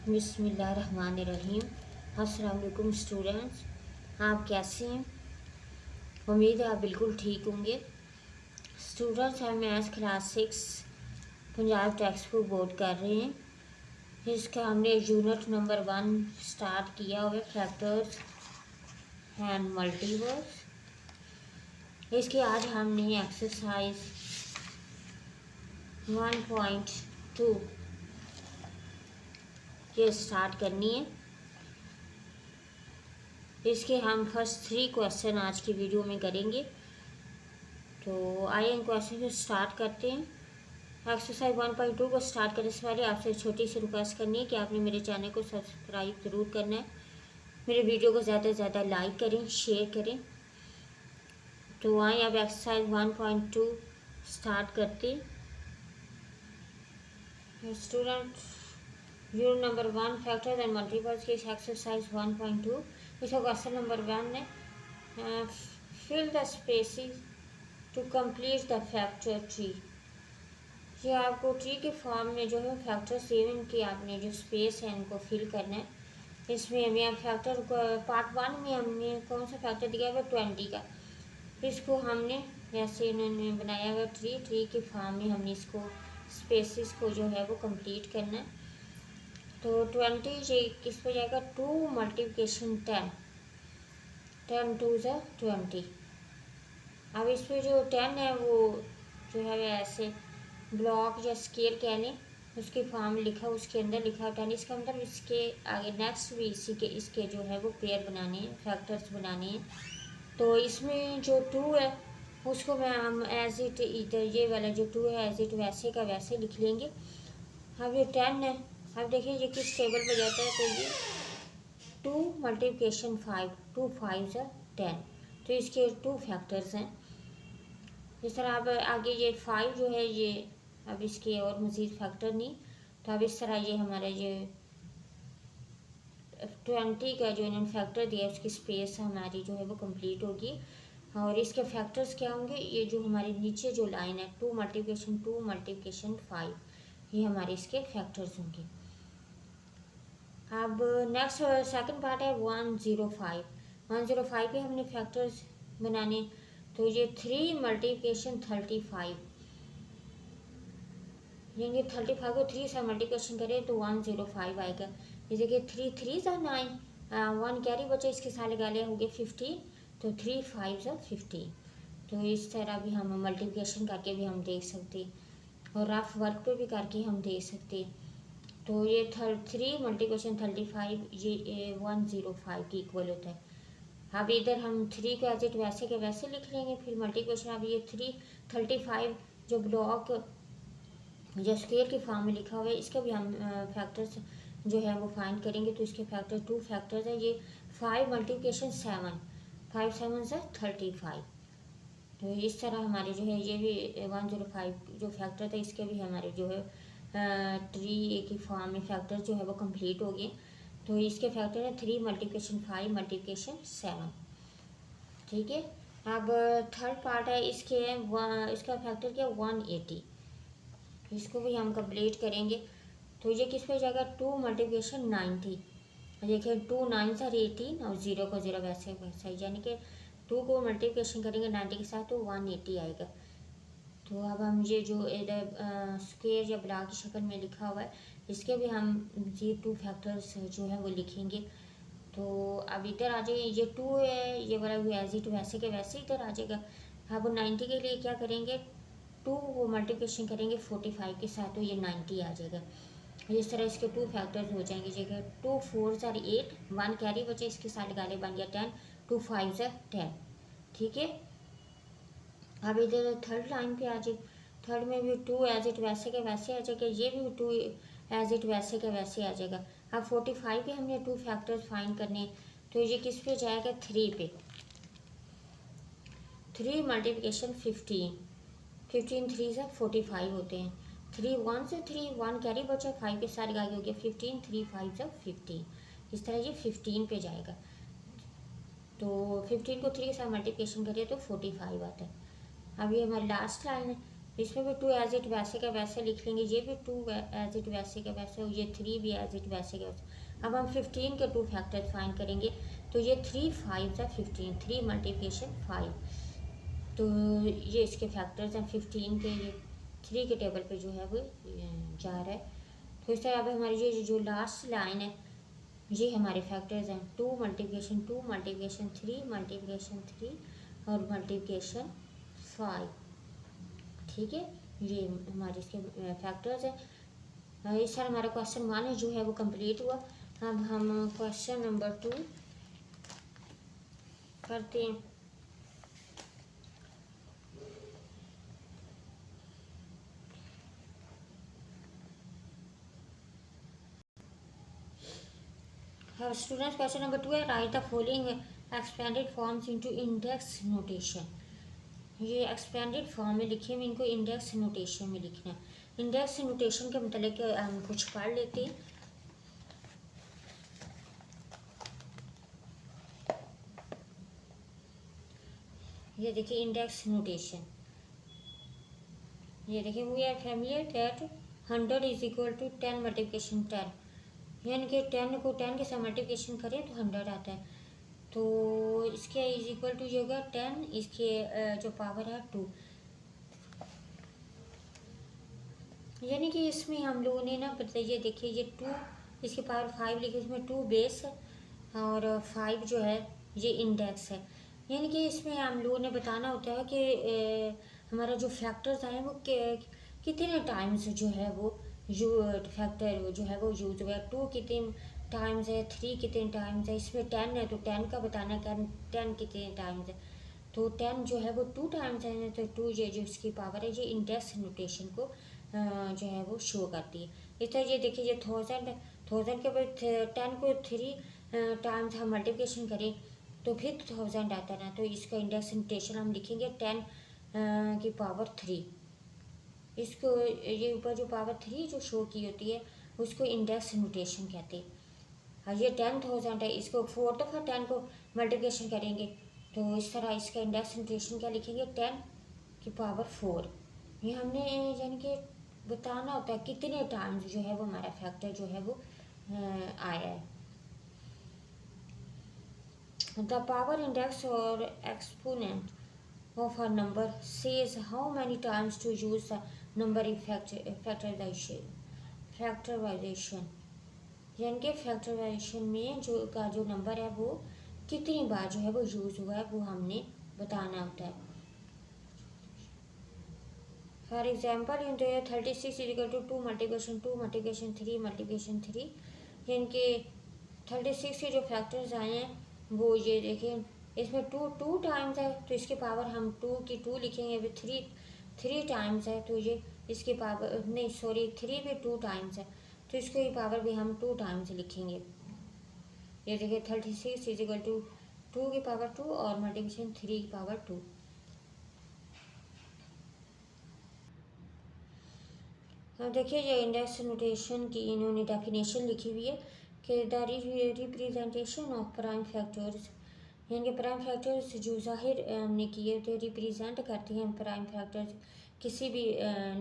बिस्मिल्लाहिर्रहमानिर्रहीम। अस्सलाम वालेकुम स्टूडेंट्स, आप कैसे हैं? उम्मीद है आप बिल्कुल ठीक होंगे। स्टूडेंट्स, हम maths class 6 Punjab text book board कर रहे हैं। इसका हमने यूनिट नंबर 1 स्टार्ट किया हुआ है, फैक्टर्स एंड मल्टीवर्स। इसकी आज हमने एक्सरसाइज 1.2 ये स्टार्ट करनी है। इसके हम फर्स्ट 3 क्वेश्चन आज की वीडियो में करेंगे। तो आइए इन क्वेश्चन को स्टार्ट करते हैं। एक्सरसाइज 1.2 को स्टार्ट करने से पहले आपसे छोटी सी रिक्वेस्ट करनी है कि आपने मेरे चैनल को सब्सक्राइब ज़रूर करना है। मेरे वीडियो को ज़्यादा से ज़्यादा लाइक करें, शेयर करें। तो आइए अब एक्सरसाइज 1.2 स्टार्ट करते हैं। Student, unit number 1 factors and multiples की एक्सरसाइज 1.2। इसका क्वेश्चन नंबर 1 है, fill the spaces to complete the factor tree. ये आपको ट्री के फॉर्म में जो है फैक्टर 7 की आपने जो स्पेस है इनको फिल करना है। इसमें हमें फैक्टर पार्ट 1 में हमने कौन सा फैक्टर दिया है, 20 का। इसको हमने जैसे इन्होंने बनाया हुआ ट्री के फॉर्म में हमने इसको स्पेसिस को जो है वो कंप्लीट करना है। तो 20 ये किस पे जाएगा, 2 मल्टीप्लिकेशन 10, 10 2 ज़ा 20। अब इस पर जो 10 है वो जो है ऐसे ब्लॉक या स्केल कह लें, उसके फॉर्म लिखा, उसके अंदर लिखा 10। इसका मतलब इसके आगे नेक्स्ट भी इसी के इसके जो है वो पेयर बनाने हैं, फैक्टर्स बनाने हैं। तो इसमें जो 2 है उसको मैं हम एज इट इधर ये वाला जो 2 है एज इट वैसे का वैसे लिख लेंगे। अब ये 10 है, अब देखिए ये किस टेबल पर जाता है। तो ये 2 मल्टीप्लिकेशन 5, 2 5 है 10। तो इसके 2 फैक्टर्स हैं। इस तरह अब आगे ये 5 जो है ये अब इसके और मज़ीद फैक्टर नहीं। तो अब इस तरह ये हमारा ये 20 का जो इन्होंने फैक्टर दिया उसकी स्पेस हमारी जो है वो कंप्लीट होगी। और इसके फैक्टर्स क्या होंगे, ये जो हमारे नीचे जो लाइन है 2 मल्टीप्लिकेशन 5, ये हमारे इसके फैक्टर्स होंगे। अब नेक्स्ट सेकंड पार्ट है 105। 105 के हमने फैक्टर्स बनाने। तो ये 3 मल्टीप्लिकेशन 35, यानी 35 को 3 से मल्टीप्लिकेशन करें तो 105 आएगा। ये देखिए 3 3 सा 9, 1 कैरी बचे, इसके साथ लगा लिया हो गया 15। तो 3 5 सा 15। तो इस तरह भी हम मल्टीप्लिकेशन करके भी हम देख सकते, और रफ वर्क पे भी करके हम देख सकते। तो ये 3 मल्टीप्लिकेशन 35 ये 105 की इक्वल होता है। अब इधर हम 3 को एज इट वैसे के वैसे लिख लेंगे, फिर मल्टीप्लिकेशन। अब ये 35 जो ब्लॉक जो स्क्वायर के फॉर्म में लिखा हुआ है इसका भी हम फैक्टर्स जो है वो फाइंड करेंगे। तो इसके फैक्टर 2 फैक्टर्स है। ये 5 मल्टीप्लिकेशन 7, 5 7 से 35। तो इस तरह हमारे जो है ये भी 105 जो फैक्टर था इसके भी हमारे जो है ट्री की फॉर्म में फैक्टर जो है वो कंप्लीट हो गए। तो इसके फैक्टर है 3 मल्टीप्लिकेशन 5 मल्टीप्लिकेशन 7। ठीक है। अब थर्ड पार्ट है इसके इसका फैक्टर क्या 180। इसको भी हम कंप्लीट करेंगे। तो ये किस पे जाएगा, 2 मल्टीप्लिकेशन 90। देखिए 2 9 सर 18 और 0 को 0 वैसे वैसा ही, यानी कि 2 को मल्टीप्लिकेशन करेंगे 90 के साथ तो 180 आएगा। तो अब हम ये जो इधर स्क्वायर या ब्लॉक की शक्ल में लिखा हुआ है इसके भी हम ये 2 फैक्टर्स जो है वो लिखेंगे। तो अब इधर आ जाइए, ये 2 है ये वाला भी एज इट वैसे के वैसे इधर आ जाएगा। अब 90 के लिए क्या करेंगे, 2 वो मल्टीप्लिकेशन करेंगे 45 के साथ तो ये 90 आ जाएगा। इस तरह इसके 2 फैक्टर्स हो जाएंगे। जगह 2 4 सर 8, 1 कैरी बचे, इसके साथ गाले बन गया 10, 2 5 सर 10। ठीक है। अब इधर थर्ड लाइन पे आ जाए, थर्ड में भी 2 एज इट वैसे के वैसे आ जाएगा, ये भी 2 एज इट वैसे के वैसे आ जाएगा। अब 45 के हमने 2 फैक्टर्स फाइंड करने। तो ये किस पे जाएगा, 3 पे। 3 मल्टीप्लिकेशन 15, 15 3 से 45 होते हैं। 3 1 से 3, 1 कैरी बचा, 5 के साथ आगे हो गया 15, 3 5 से 15। इस तरह ये 15 पे जाएगा। तो 15 को 3 के साथ मल्टीप्लिकेशन करिए तो 45 आता है। अब ये हमारी लास्ट लाइन है, इसमें भी टू एज इट वैसे का वैसे लिख लेंगे, ये भी टू एज इट वैसे का वैसे, ये थ्री भी एज इट वैसे का वैसे। अब हम 15 के टू फैक्टर्स फाइंड करेंगे, तो ये 3 5 ज़ा 15, 3 मल्टीप्लिकेशन 5, तो ये इसके फैक्टर्स हैं 15 के, ये 3 के टेबल पे जो है वो जा रहा है। तो इस तरह अब हमारी ये जो लास्ट लाइन है ये हमारे फैक्टर्स हैं, 2 मल्टीप्लिकेशन 2 मल्टीप्लिकेशन 3 मल्टीप्लिकेशन 3 और मल्टीप्लिकेशन 5। ठीक है, ये हमारे इसके फैक्टर्स हैं। इस तरह हमारा क्वेश्चन 1 जो है वो कंप्लीट हुआ। अब हम क्वेश्चन नंबर 2 करते हैं। स्टूडेंट्स क्वेश्चन नंबर 2 है, right the following expanded forms into index notation. ये एक्सपेंडेड फॉर्म में लिखे हुए, इनको इंडेक्स नोटेशन में लिखना है। इंडेक्स नोटेशन के मतलब हम कुछ पढ़ लेते हैं। ये देखिए इंडेक्स नोटेशन, ये देखिए we are familiar that 100 is equal to 10 multiplication 10, यानी कि 10 को 10 के साथ मल्टीप्लिकेशन करें तो 100 आता है। तो इसके इज इक्वल टू जो होगा 10, इसके जो पावर है 2, यानी कि इसमें हम लोगों ने ना बताइए, देखिए ये 2 इसके पावर 5 लिखे, इसमें 2 बेस है और 5 जो है ये इंडेक्स है। यानी कि इसमें हम लोगों ने बताना होता है कि हमारा जो फैक्टर्स आए वो कितने टाइम्स जो है वो यू फैक्टर जो है वो यूज हुआ है। 2 कितने टाइम्स है, 3 कितने टाइम्स है, इसमें 10 है तो 10 का बताना है, 10 कितने टाइम्स है। तो 10 जो है वो 2 टाइम्स है, तो 2 ये जो इसकी पावर है ये इंडेक्स नोटेशन को जो है वो शो करती है। इस तरह ये देखिए ये 1000 के बाद 10 को 3 टाइम्स हम मल्टीप्लिकेशन करें तो फिर 1000 आता है ना, तो इसका इंडेक्स नोटेशन हम लिखेंगे 10 की पावर 3। इसको ये ऊपर जो पावर 3 जो शो की होती है उसको इंडेक्स नोटेशन कहते हैं। हाँ, ये 10,000 है, इसको 4 दफ़ा 10 को मल्टीप्लिकेशन करेंगे तो इस तरह इसका इंडेक्स नोटेशन क्या लिखेंगे, 10 की पावर 4। ये हमने यानी कि बताना होता है कितने टाइम्स जो है वो हमारा फैक्टर जो है वो आया है। द पावर इंडेक्स और exponent of a number says how many times to use the number in factorization, यानी कि फैक्टराइजेशन में जो नंबर है वो कितनी बार जो है वो यूज़ हुआ है वो हमने बताना होता है। For example in 36 is equal to 2 multiplication 2 multiplication 3 multiplication 3, यानी कि 36 के जो फैक्टर्स आए हैं वो ये देखें, इसमें 2 टाइम्स है तो इसके पावर हम 2 की 2 लिखेंगे, अभी 3 टाइम्स है तो ये इसकी पावर नहीं सॉरी 3 भी 2 टाइम्स है तो इसको ये पावर भी हम 2 टाइम्स लिखेंगे। ये देखिए 36 इज इक्वल टू 2 की पावर 2 और मल्टीप्लिकेशन 3 की पावर 2। अब देखिए ये इंडेक्स नोटेशन की इन्होंने डेफिनेशन लिखी हुई है कि the representation of prime factors, यानी कि प्राइम फैक्टर्स जो जाहिर हमने किए थे रिप्रेजेंट करते हैं प्राइम फैक्टर्स किसी भी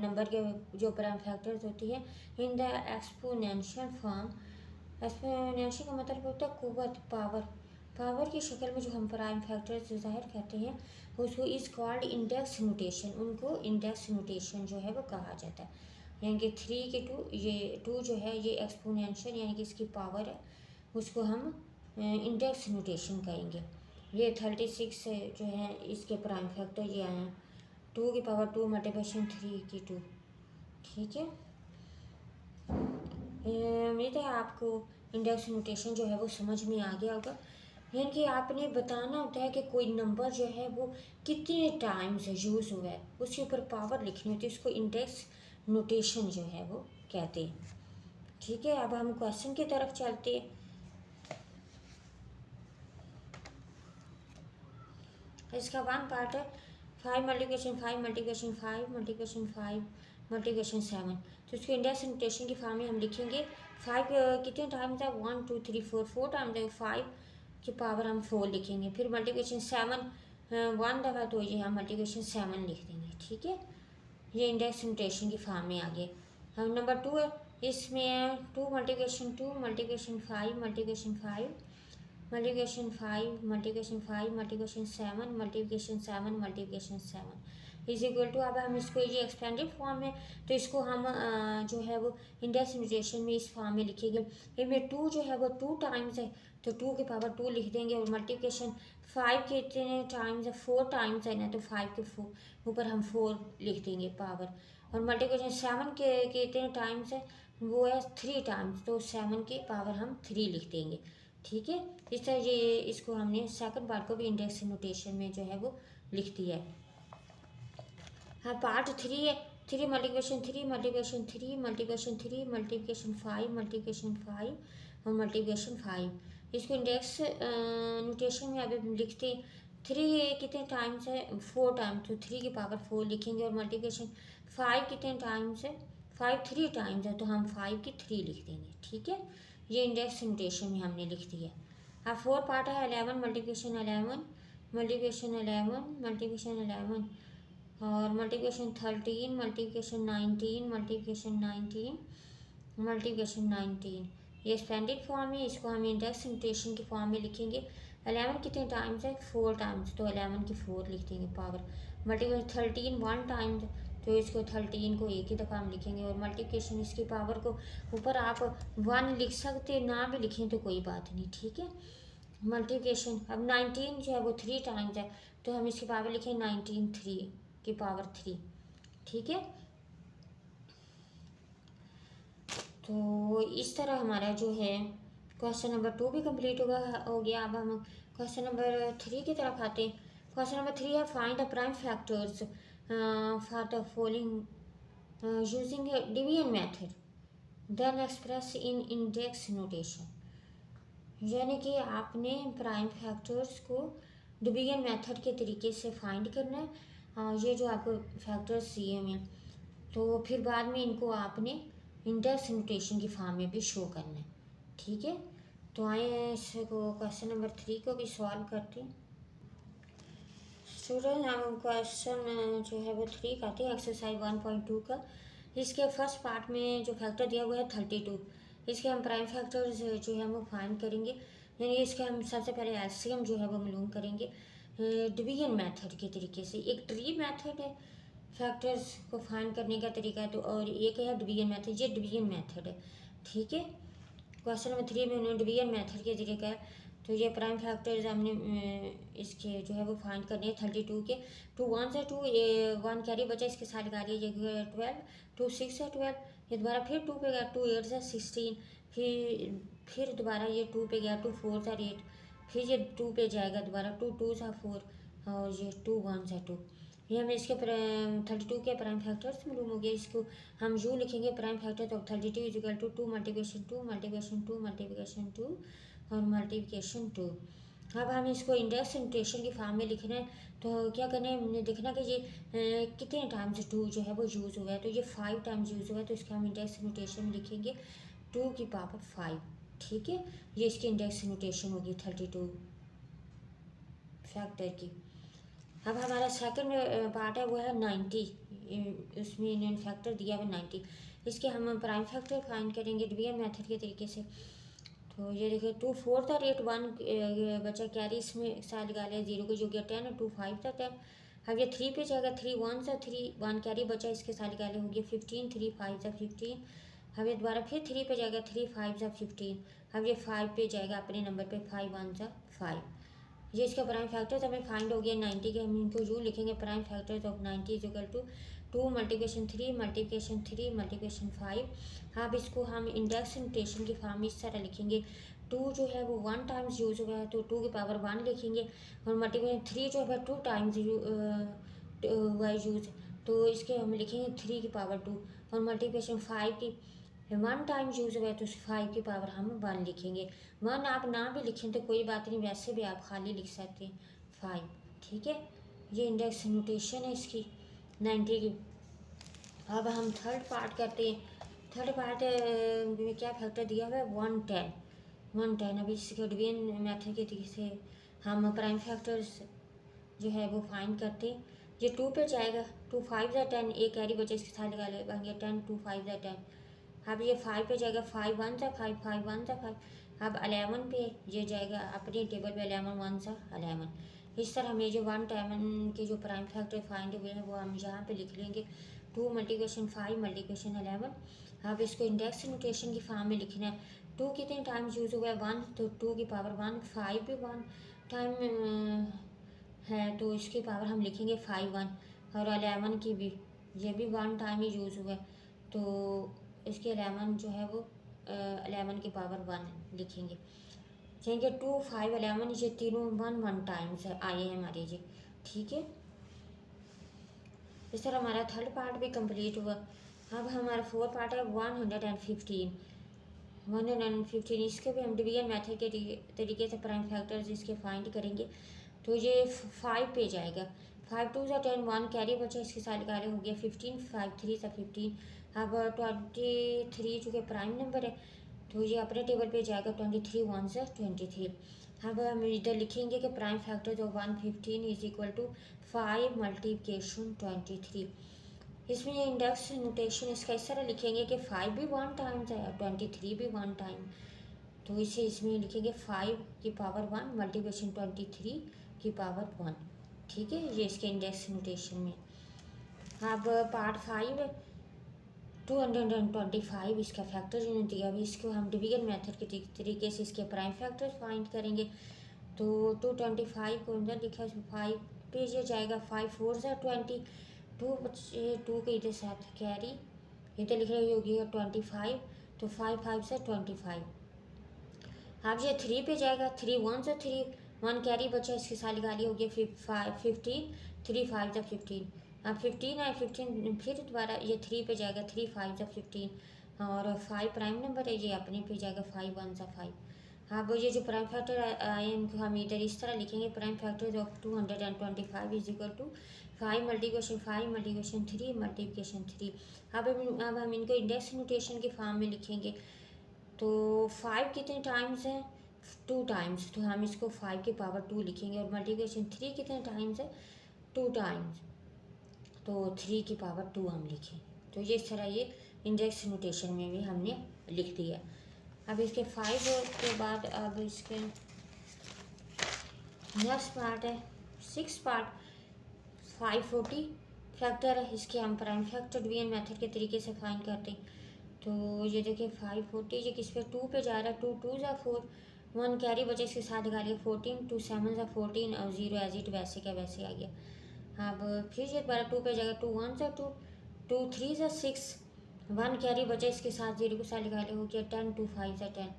नंबर के जो प्राइम फैक्टर्स होती है in the exponential form. Exponential का मतलब होता है कुव्वत, पावर की शक्ल में जो हम प्राइम फैक्टर्स जाहिर करते हैं उसको इस कॉल्ड इंडेक्स नोटेशन, उनको इंडेक्स नोटेशन जो है वो कहा जाता है। यानी कि 3 के 2, ये 2 जो है ये एक्सपोनेंशियल यानी कि इसकी पावर है उसको हम इंडेक्स नोटेशन कहेंगे। ये 36 जो है इसके प्राइम फैक्टर ये आए हैं 2 की पावर 2 मल्टीप्लिकेशन 3 की 2। ठीक है, उम्मीद है आपको इंडेक्स नोटेशन जो है वो समझ में आ गया होगा। यानी कि आपने बताना होता है कि कोई नंबर जो है वो कितने टाइम्स यूज़ हुआ है उसके ऊपर पावर लिखनी होती है, उसको इंडेक्स नोटेशन जो है वो कहते हैं। ठीक है, अब हम क्वेश्चन की तरफ चलते हैं। इसका 1 पार्ट है 5 मल्टीप्लिकेशन 5 मल्टीप्लिकेशन 5 मल्टीप्लिकेशन 5 मल्टीप्लिकेशन 7, तो इसको इंडेक्स नोटेशन की फॉर्म में हम लिखेंगे 5 कितने टाइम्स है 1 2 3 4 टाइम्स है, 5 की पावर हम 4 लिखेंगे, फिर मल्टीप्लिकेशन 7 1 दफ़ा तो ये हम मल्टीप्लिकेशन 7 लिख देंगे। ठीक है, ये इंडेक्स नोटेशन की फॉर्म में आ गए। हम नंबर 2 है, इसमें है 2 multiplication 2 multiplication 5 multiplication 5 multiplication 5 multiplication 5 multiplication 7 multiplication 7 multiplication 7 is equal to. अब हम इसको ये एक्सपेंडेड फॉर्म में, तो इसको हम जो है वो इंडेक्स नोटेशन में इस फॉर्म में लिखेंगे। इनमें 2 जो है वो 2 टाइम्स है, तो 2 के पावर 2 लिख देंगे। और मल्टीप्लिकेशन 5 के इतने टाइम्स है, 4 टाइम्स है ना, तो 5 के ऊपर हम 4 लिख देंगे पावर। और मल्टीप्लिकेशन 7 के इतने टाइम्स है, वो है 3 टाइम्स, तो 7 के पावर हम 3 लिख देंगे। ठीक है, इस तरह ये इसको हमने सेकंड पार्ट को भी इंडेक्स नोटेशन में जो है वो लिख दिया है। हाँ, पार्ट 3 है, 3 multiplication 3 multiplication 3 multiplication 3 multiplication 5 multiplication 5 और मल्टीप्लिकेशन 5। इसको इंडेक्स नोटेशन में अभी लिखते हैं। 3 कितने टाइम्स है, 4 टाइम्स, तो 3 की पावर 4 लिखेंगे। और मल्टीप्लिकेशन 5 कितने टाइम्स है, 5 3 टाइम्स है, तो हम 5 की 3 लिख देंगे। ठीक है, ये इंडेक्स नोटेशन में हमने लिख दिया। अब 4 पार्ट है, 11 मल्टीप्लिकेशन 11 मल्टीप्लिकेशन 11 मल्टीप्लिकेशन 11 और मल्टीप्लिकेशन 13 मल्टीप्लिकेशन 19 मल्टीप्लिकेशन 19 मल्टीप्लिकेशन 19। ये स्टैंडर्ड फॉर्म है, इसको हम इंडेक्स नोटेशन की फॉर्म में लिखेंगे। 11 कितने टाइम्स है, 4 टाइम्स, तो 11 की 4 लिख देंगे पावर। मल्टीप्लिकेशन 13 1 टाइम्स, तो इसको 13 को एक ही दफ़ा हम लिखेंगे। और मल्टीप्लिकेशन इसकी पावर को ऊपर आप 1 लिख सकते, ना भी लिखें तो कोई बात नहीं। ठीक है, मल्टीप्लिकेशन अब 19 जो है वो 3 टाइम्स है, तो हम इसकी पावर लिखें 19 3 की पावर 3। ठीक है, तो इस तरह हमारा जो है क्वेश्चन नंबर 2 भी कंप्लीट हो गया। अब हम क्वेश्चन नंबर 3 की तरफ आते हैं। क्वेश्चन नंबर 3 है, find the prime factors for the following using division method then express in index notation. यानी कि आपने प्राइम फैक्टर्स को डिवीजन मेथड के तरीके से फाइंड करना है। ये जो आपको फैक्टर्स दिए हुए हैं, तो फिर बाद में इनको आपने इंडेक्स नोटेशन की फॉर्म में भी शो करना है। ठीक है, तो आए इसको क्वेश्चन नंबर 3 को भी सॉल्व करते हैं। स्टूडेंट, हम क्वेश्चन जो है वो 3 करते हैं, एक्सरसाइज 1.2 का। इसके फर्स्ट पार्ट में जो फैक्टर दिया हुआ है 32, इसके हम प्राइम फैक्टर्स जो है वो फाइंड करेंगे। यानी इसके हम सबसे पहले एलसीएम जो है वो मालूम करेंगे डिवीजन मेथड के तरीके से। एक ट्री मेथड है फैक्टर्स को फाइंड करने का तरीका, तो और एक है डिवीजन मेथड, ये डिवीजन मेथड है। ठीक है, क्वेश्चन नंबर 3 में उन्होंने डिवीजन मेथड के तरीका है, तो ये प्राइम फैक्टर्स हमने इसके जो है वो फाइंड करने हैं 32 के। 2 1 से 2 1 कैरी बचा, इसके साथ लगा लिया, ये 12 2 6 है 12, ये दोबारा फिर 2 पे गया, 2 8 से 16, फिर दोबारा ये 2 पे गया, 2 4 से 8, फिर ये 2 पे जाएगा दोबारा, 2 2 से 4 और ये 2 1 से 2। ये हमें इसके 32 के प्राइम फैक्टर्स मालूम हो गया। इसको हम यूँ लिखेंगे प्राइम फैक्टर, तो 32 is equal to 2 multiplication 2 multiplication 2 multiplication 2 और मल्टीप्लिकेशन 2। अब हम इसको इंडेक्स नोटेशन की फॉर्म में लिखना है, तो क्या करना है, हमने देखना कि ये कितने टाइम्स 2 जो है वो यूज़ हुआ है, तो ये 5 टाइम्स यूज़ हुआ है, तो इसका हम इंडेक्स नोटेशन में लिखेंगे 2 की पावर 5। ठीक है, ये इसकी इंडेक्स नोटेशन होगी 32 फैक्टर की। अब हमारा सेकंड पार्ट है वो है 90, उसमें इन्होंने फैक्टर दिया हुआ 90, इसके हम प्राइम फैक्टर फाइंड करेंगे डिवीजन मेथड के तरीके से। तो ये देखिए 2 4 था, 8 1 बचा कैरी, इसमें साथ लगा लिया 0 को, जो गया 10 और 2 5 था 10। अब ये 3 पे जाएगा, 3 1 से 3 1 कैरी बचा, इसके साथ लगा लिया हो गया 15, 3 5 से 15। अब ये दोबारा फिर 3 पे जाएगा, 3 5 से 15। अब ये 5 पे जाएगा अपने नंबर पे, 5 1 से 5। ये इसका प्राइम फैक्टर्स हमें फाइंड हो गया 90 के। हम इनको यूँ लिखेंगे prime factors of 90 is equal to 2 multiplication 3 multiplication 3 multiplication 5। अब इसको हम इंडेक्स नोटेशन की फॉर्म में इस तरह लिखेंगे, 2 जो है वो 1 टाइम्स यूज़ हुआ है, तो 2 की पावर 1 लिखेंगे। और मल्टीप्लिकेशन 3 जो है 2 टाइम्स हुआ यूज़, तो इसके हम लिखेंगे 3 की पावर 2। और मल्टीप्लिकेशन 5 की 1 टाइम यूज़ हुआ है, तो 5 की पावर हम 1 लिखेंगे। 1 आप ना भी लिखें तो कोई बात नहीं, वैसे भी आप खाली लिख सकते हैं 5। ठीक है, ये इंडेक्स नोटेशन है इसकी 90 की। अब हम थर्ड पार्ट करते हैं। थर्ड पार्ट में क्या फैक्टर दिया हुआ है 110। अभी इसके डिवीजन मेथड के तरीके से हम प्राइम फैक्टर्स जो है वो फाइंड करते हैं। ये 2 पे जाएगा, 2 5 ज़ा 10, एक कैरी बचे इसके साथ लगा लेंगे 10, 2 5 ज़ा 10। अब ये 5 पे जाएगा, 5 1 ज़ा 5, 5 1 ज़ा 5। अब 11 पे ये जाएगा अपनी टेबल पे, 11 1 ज़ा 11। इस तरह हमें जो 1 टाइम के जो प्राइम फैक्टर फाइंड हुए हैं वो हम यहाँ पे लिख लेंगे, 2 मल्टीप्लिकेशन 5 मल्टीप्लिकेशन 11। अब इसको इंडेक्स नोटेशन की फॉर्म में लिखना है। 2 कितने टाइम्स यूज़ हुआ है, 1, तो 2 की पावर 1। 5 भी 1 टाइम है तो इसकी पावर हम लिखेंगे 5 1। और 11 की भी, ये भी 1 टाइम ही यूज़ हुआ है तो इसके 11 जो है वो 11 की पावर 1 लिखेंगे। कहेंगे 2 5 11, ये तीनों 1 टाइम्स है आए हैं हमारे जी, ठीक है। इस तरह हमारा थर्ड पार्ट भी कंप्लीट हुआ। अब हमारा फोर्थ पार्ट है 115। 115 इसके भी हम डिवीजन मेथड के तरीके से प्राइम फैक्टर्स इसके फाइंड करेंगे। तो ये 5 पे जाएगा, 5 2 ज़ा 10, 1 कैरी बचा इसके साथ निकाले हो गया 15, 5 3 ज़ा 15। अब 23 चूँकि प्राइम नंबर है तो ये अपने टेबल पे जाएगा, 23 1 ज़ा 23। अब हम इधर लिखेंगे कि प्राइम फैक्टर जो 115 इज इक्वल टू 5 मल्टीप्लिकेशन 23। इसमें ये इंडेक्स नोटेशन इसका इस तरह लिखेंगे कि 5 भी 1 टाइम्स है और 23 भी 1 टाइम, तो इसे इसमें लिखेंगे 5 की पावर 1 मल्टीप्लिकेशन 23 की पावर 1, ठीक है। ये इसके इंडेक्स नोटेशन में। अब पार्ट 5 225 इसका फैक्टर यूनिट दिया हुआ, इसको हम डिवीजन मेथड के तरीके से इसके प्राइम फैक्टर फाइंड करेंगे। तो 225 को अंदर लिखा है, 5 पे ये जाएगा, 5 4 ज़ा 20, 2 बचे 2 के इधर साथ कैरी, इधर लिख रहे होगी 25, तो 5 5 ज़ा 25। अब ये 3 पे जाएगा, 3 1 ज़ा 3, 1 कैरी बचा इसके साथ निकाली होगी 15, 3 5 ज़ा 15। अब 15 है, 15 फिर दोबारा ये 3 पे जाएगा, 3 5 ज़ा 15 और 5 प्राइम नंबर है, ये अपने पे जाएगा 5 1 ज़ा 5। अब ये जो प्राइम फैक्टर आए इनको हम इधर इस तरह लिखेंगे, prime factor of 225 is equal to 5 multiplication 5 multiplication 3 multiplication 3। अब हम इनको इंडेक्स नोटेशन के फॉर्म में लिखेंगे। तो 5 कितने टाइम्स है, 2 टाइम्स, तो हम इसको 5 की पावर 2 लिखेंगे। और मल्टीप्लिकेशन 3 कितने टाइम्स है, 2 टाइम्स, तो 3 की पावर 2 हम लिखें। तो ये इस तरह ये इंडेक्स नोटेशन में भी हमने लिख दिया। अब इसके 5 के बाद अब इसके नेक्स्ट पार्ट है 6 पार्ट 540 फैक्टर है, इसके हम प्राइम फैक्टर डिवीजन मेथड के तरीके से फाइंड करते हैं। तो ये देखिए 540 ये किस पे 2 पे जा रहा है, 2 2 ज़ा 4, 1 कैरी बचे इसके साथ निकालिए 14, 2 7 ज़ा 14 और 0 एज इट वैसे का वैसे आ गया। अब फिर ये दोबारा 2 पे जाएगा, 2 1 ज़ा 2, 2 3 ज़ा 6, 1 कैरी बचे इसके साथ 0 के साथ निकाले हो गया 10, 2 5 ज़ा 10।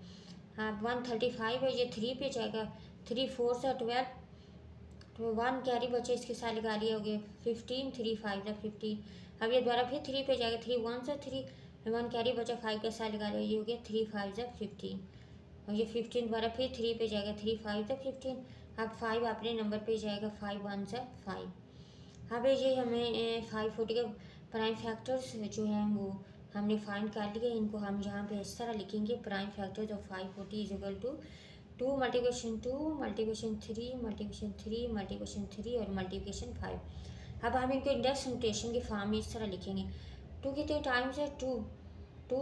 अब 135 है, ये 3 पे जाएगा, 3 4 ज़ा 12, तो 1 कैरी बचे इसके साथ निकालिए हो गया 15, 3 5 ज़ा 15। अब ये दोबारा फिर 3 पे जाएगा, 3 1 ज़ा 3, 1 कैरी बचा 5 के साथ निकाले, ये हो गया 3 5 ज़ा 15। और ये 15 दोबारा फिर 3 पे जाएगा, 3 5 ज़ा 15। अब 5 अपने नंबर पे जाएगा, 5 1 ज़ा 5। अब ये हमें 540 के प्राइम फैक्टर्स जो हैं वो हमने फाइंड कर लिए। इनको हम यहाँ पे इस तरह लिखेंगे, prime factors of 540 is equal to 2 multiplication 2 multiplication 3 multiplication 3 multiplication 3 और मल्टीप्लिकेशन 5। अब हम इनको इंडेक्स नोटेशन के फॉर्म में इस तरह लिखेंगे। 2 कितने टाइम्स है, 2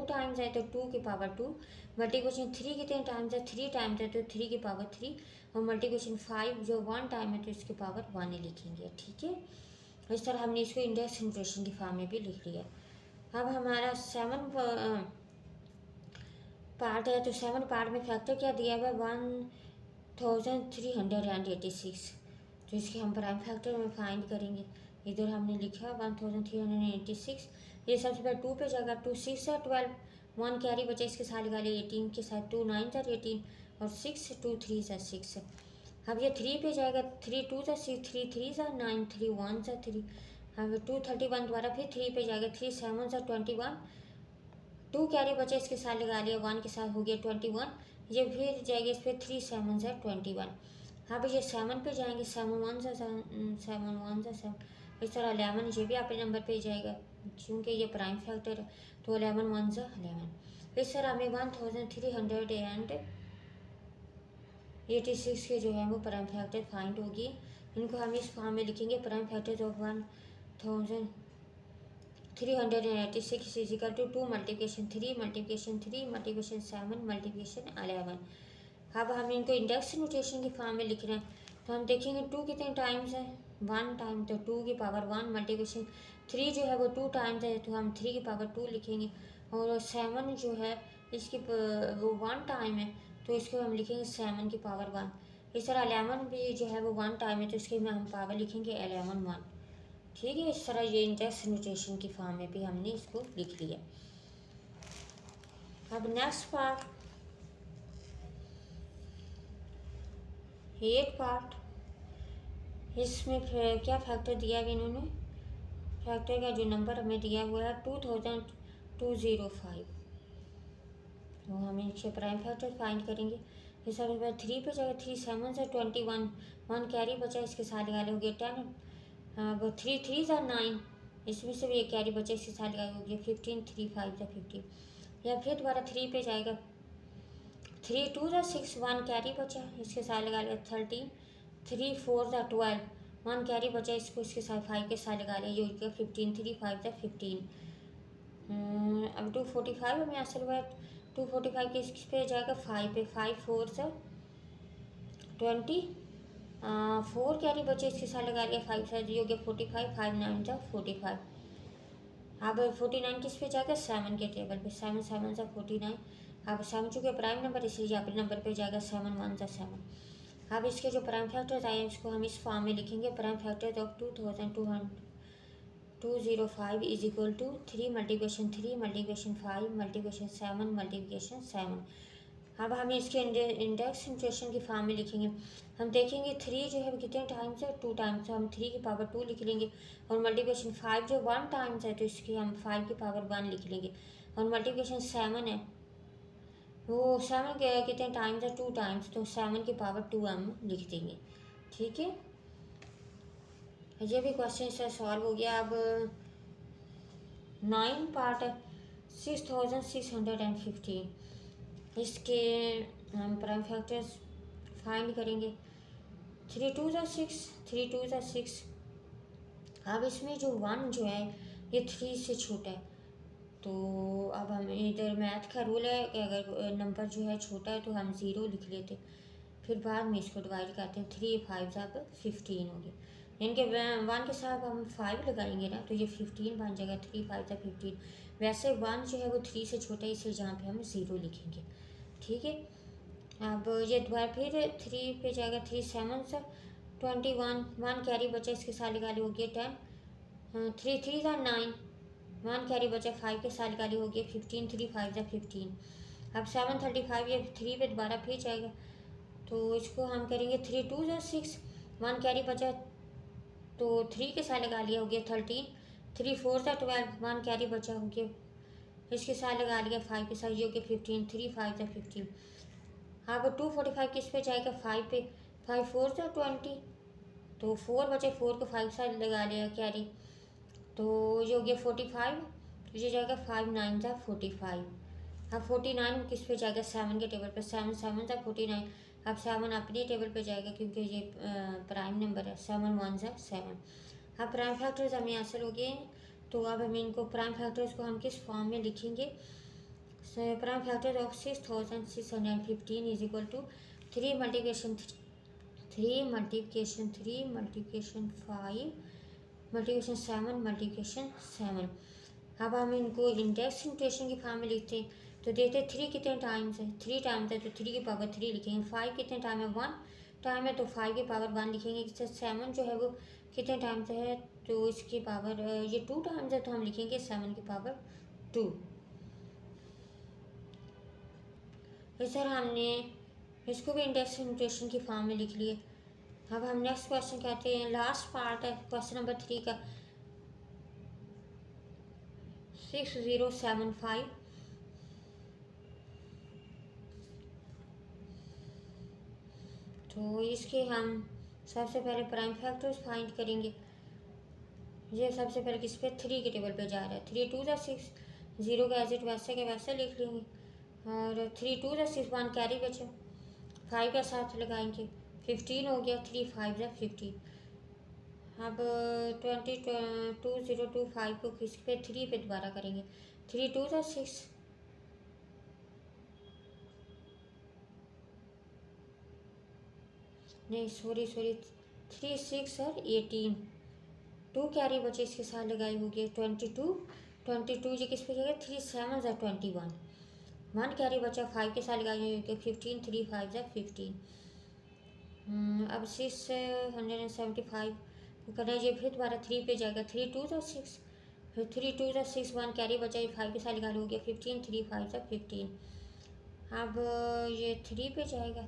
टाइम्स है तो 2 की पावर 2। मल्टीप्लिकेशन 3 कितने टाइम्स है, 3 टाइम्स है तो 3 की पावर 3। और मल्टीप्लिकेशन 5 जो 1 टाइम है तो इसकी पावर 1 ही लिखेंगे, ठीक है। इस तरह हमने इसको इंडेक्स नोटेशन के फॉर्म में भी लिख लिया। अब हमारा 7 पार्ट है, तो 7 पार्ट में फैक्टर क्या दिया हुआ है, 1386। तो इसके हम प्राइम फैक्टर में फाइंड करेंगे। इधर हमने लिखा 1386, ये सबसे पहले 2 पे जाएगा, 2 6 ज़ा 12, 1 कैरी बचे इसके साथ निकाले 18 के साथ, 2 9 ज़ा 18 और 6 2 3 ज़ा 6। अब ये 3 पे जाएगा, 3 2 ज़ा 6, 3 3 ज़ा 9, 3 1 ज़ा 3। अब 231 दोबारा फिर 3 पे जाएगा, 3 7 ज़ा 21, 2 कैरी बचे इसके साथ लगा लिया, 1 के साथ हो गया 21। ये फिर जाएगा इस पर 3 7 ज़ा 21। अब ये 7 पे जाएंगे, 7 1 ज़ा 7। इस तरह 11 ये भी आपके नंबर पे जाएगा क्योंकि ये प्राइम फैक्टर है, तो 11 1 ज़ा 11। इस तरह हमें 1386 के जो है वो प्राइम फैक्टर फाइंड होगी। इनको हम इस फॉर्म में लिखेंगे। Prime factors of 1386 is equal to 2 multiplication 3 multiplication 3 multiplication 7 multiplication 11। अब हम इनको इंडेक्स नोटेशन की फॉर्म में लिख रहे हैं, तो हम देखेंगे 2 कितने टाइम्स है, 1 टाइम, तो 2 की पावर 1 मल्टीप्लिकेशन 3 जो है वो 2 टाइम्स है, तो हम 3 की पावर 2 लिखेंगे। और 7 जो है इसकी वो 1 टाइम है, तो इसको हम लिखेंगे 7 की पावर 1। इस तरह 11 भी जो है वो 1 टाइम है, तो इसके में हम पावर लिखेंगे 11 1। ठीक है, इस तरह ये इंडेक्स नोटेशन की फॉर्म में भी हमने इसको लिख लिया। अब नेक्स्ट पार्ट, 8 पार्ट, इसमें क्या फैक्टर दिया है इन्होंने, फैक्टर का जो नंबर हमें दिया हुआ है 2205। तो हम इनसे प्राइम फैक्टर फाइंड करेंगे। इस सबसे पहले 3 पे जाएगा, 3 7 से 21, 1 कैरी बचा, इसके साथ लगा हो गया 10। अब 3 3 सा 9, इसमें से भी एक कैरी बचा, इसके साथ लगा हो गया 15, 3 5 सा 15। या फिर दोबारा 3 पे जाएगा, 3 2 सा 6, 1 कैरी बचा, इसके साथ लगा लिया 13, 3 4 सा 12, 1 कैरी बचा, इसको इसके साथ 5 के साथ लगा लिया, ये हो गया 15, 3 5 सा 15। अब 245 हमें हासिल हुआ है। 245 किस पे जाएगा, 5 पे, 5 4 सा 20, 4 कैरी बचे, इसके साथ लगा लिया 5 सा, ये हो गया 45, 5 9 सा 45। अब 49 किस पे जाएगा, 7 के टेबल पे, 7 7 सा 49। अब 7 चूँकि प्राइम नंबर इसलिए यहाँ पे नंबर पे जाएगा 7 1 सा 7। अब इसके जो प्राइम फैक्टर्स आए हैं उसको हम इस फॉर्म में लिखेंगे। Prime factors of 205 is equal to 3 multiplication 3 multiplication 5 multiplication 7 multiplication 7। अब हम इसके इंडेक्स नोटेशन की फॉर्म में लिखेंगे। हम देखेंगे 3 जो है कितने टाइम्स है, 2 टाइम्स, तो हम 3 की पावर 2 लिख लेंगे। और मल्टीप्लिकेशन 5 जो 1 टाइम्स है, तो इसकी हम 5 की पावर 1 लिख लेंगे। और मल्टीप्लिकेशन 7 है, वो 7 कितने टाइम्स है, 2 टाइम्स, तो 7 की पावर 2 हम लिख देंगे। ठीक है, ये भी क्वेश्चन से सॉल्व हो गया। अब 9 पार्ट है, 6615। इसके हम प्राइम फैक्टर्स फाइंड करेंगे। 3 2 सा 6, 3 2 सा 6। अब इसमें जो 1 जो है ये 3 से छोटा है, तो अब हम इधर मैथ का रूल है कि अगर नंबर जो है छोटा है तो हम 0 लिख लेते, फिर बाद में इसको डिवाइड करते हैं। 3 5 अब 15 हो गया, यानी कि 1 के साथ हम 5 लगाएंगे ना, तो ये 15 बन जाएगा। 3 5 सा 15। वैसे 1 जो है वो 3 से छोटा है, इसलिए जहाँ पे हम 0 लिखेंगे। ठीक है, अब ये दोबारा फिर 3 पे जाएगा, 3 7 सा 21, 1 कैरी बचा, इसके साथ निकाली हो गया 10, 3 3 सा 9, 1 कैरी बचा, 5 के साथ निकाली हो गया 15, 3 5 सा 15। अब 735 ये 3 पे दोबारा फिर जाएगा, तो इसको हम करेंगे 3 2 सा 6, 1 कैरी बचा, तो 3 के साथ लगा लिया हो गया 13, 3 4 सा 12, 1 कैरी बचा हो गया, इसके साथ लगा लिया 5 के साथ, ये हो गया 15, 3 5 सा 15। अब 245 किस पे जाएगा, 5 पे, 5 4 सा 20, तो 4 बचे, 4 को 5 साथ लगा लिया कैरी, तो ये हो गया 45, तो ये जाएगा 5 9 सा 45। अब 49 किस पे जाएगा, 7 के टेबल पे, 7 7 सा 49। अब 7 अपनी टेबल पे जाएगा क्योंकि ये प्राइम नंबर है, 7 1 सा 7। अब प्राइम फैक्टर्स हमें हासिल हो गए हैं, तो अब हम इनको प्राइम फैक्टर्स को हम किस फॉर्म में लिखेंगे। Prime factor of 6615 is equal to 3 multiplication 3 multiplication 3 multiplication 5 multiplication 7 multiplication 7। अब हम इनको इंडेक्स नोटेशन की फॉर्म में लिखते हैं, तो देखते हैं 3 कितने टाइम्स है, 3 टाइम्स है, तो 3 की पावर 3 लिखेंगे। 5 कितने टाइम है, 1 टाइम है, तो 5 की पावर 1 लिखेंगे। 7 जो है वो कितने टाइम्स है, तो इसकी पावर ये 2 टाइम्स है, तो हम लिखेंगे 7 की पावर 2। इस तरह हमने इसको भी इंडेक्स नोटेशन की फॉर्म में लिख लिए। अब हम नेक्स्ट क्वेश्चन कहते हैं, लास्ट पार्ट है क्वेश्चन नंबर 3 का, 6075। तो इसके हम सबसे पहले प्राइम फैक्टर्स फाइंड करेंगे। ये सबसे पहले किस पे, 3 के टेबल पे जा रहा है। 3 2 सा 6, 0 का एज इट वैसे के वैसे लिख लेंगे। और 3 2 सा 6, 1 कैरी बचा, 5 का साथ लगाएंगे, 15 हो गया, 3 5 सा 15। अब 2025 को किस पे 3 पे दोबारा करेंगे। 3 2 ज़ा 6, नहीं सॉरी 3 6 और 18, 2 कैरी बचे इसके साथ लगाई होगी 22 ये किस पे जाएगा 3 7 ज़ा 21, 1 कैरी बचा 5 के साथ लगाई होगी 15, 3 5 ज़ा 15। अब 675 करना ये फिर दोबारा 3 पे जाएगा 3 2 ज़ा 6, फिर 3 2 ज़ा 6, 1 कैरी बचा ये 5 के साथ लगा हो गया 15, 3 5 ज़ा 15। अब ये 3 पे जाएगा,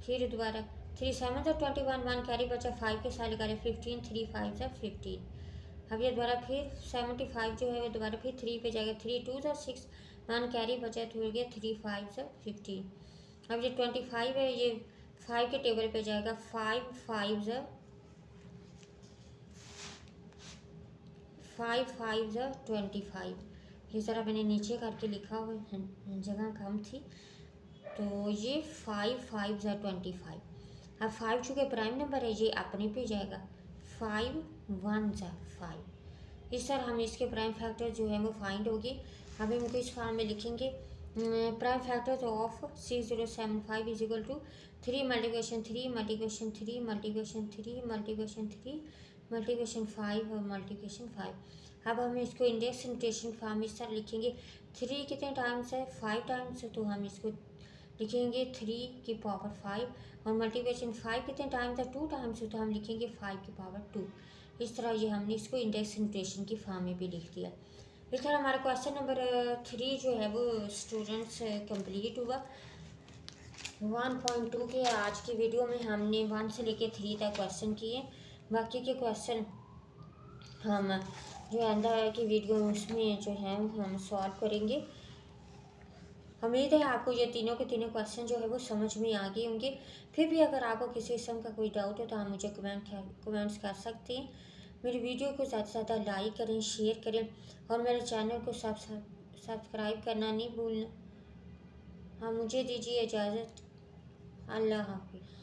फिर दोबारा 3 7 ज़ा 21, 1 कैरी बचा 5 के साथ लगा 15, 3 5 ज़ा 15। अब ये दोबारा फिर 75 जो है वो दोबारा फिर 3 पे जाएगा 3 2 ज़ा 6, 1 कैरी बचा तो हो गया 3 5 ज़ा 15। अब ये 25 है ये 5 के टेबल पे जाएगा 5 5 ज़ा 25। ये ज़रा मैंने नीचे करके लिखा हुआ जगह कम थी, तो ये 5 5 ज़ा 25। अब 5 चूँकि प्राइम नंबर है ये अपने पे जाएगा 5 1 ज़ा 5। इस तरह हम इसके प्राइम फैक्टर जो है वो फाइंड होगी। अब हम इनको इस फॉर्म में लिखेंगे। Prime factors of 6075 is equal to 3 multiplication 3 multiplication 3 multiplication 3 multiplication 3 multiplication 5 और मल्टीप्लिकेशन 5। अब हम इसको इंडेक्स नोटेशन फॉर्म इस तरह लिखेंगे। 3 कितने टाइम्स है 5 टाइम्स है, तो हम इसको लिखेंगे 3 की पावर 5, और मल्टीप्लिकेशन 5 कितने टाइम्स है 2 टाइम्स है, तो हम लिखेंगे 5 की पावर 2। इस तरह ये हमने इसको इंडेक्स नोटेशन की फॉर्म में भी लिख दिया। इस तरह हमारा क्वेश्चन नंबर 3 जो है वो स्टूडेंट्स कंप्लीट हुआ। 1.2 के आज की वीडियो में हमने 1 से लेके 3 तक क्वेश्चन किए। बाकी के क्वेश्चन हम जो अंदर की वीडियो उसमें जो है हम सॉल्व करेंगे। उम्मीद है आपको ये तीनों के तीनों क्वेश्चन जो है वो समझ में आ गए होंगे। फिर भी अगर आपको किसी किस्म का कोई डाउट हो तो आप मुझे कमेंट्स कर सकते हैं। मेरी वीडियो को ज़्यादा से ज़्यादा लाइक करें, शेयर करें, और मेरे चैनल को सब्सक्राइब करना नहीं भूलना। हाँ, मुझे दीजिए इजाज़त। अल्लाह हाफिज़।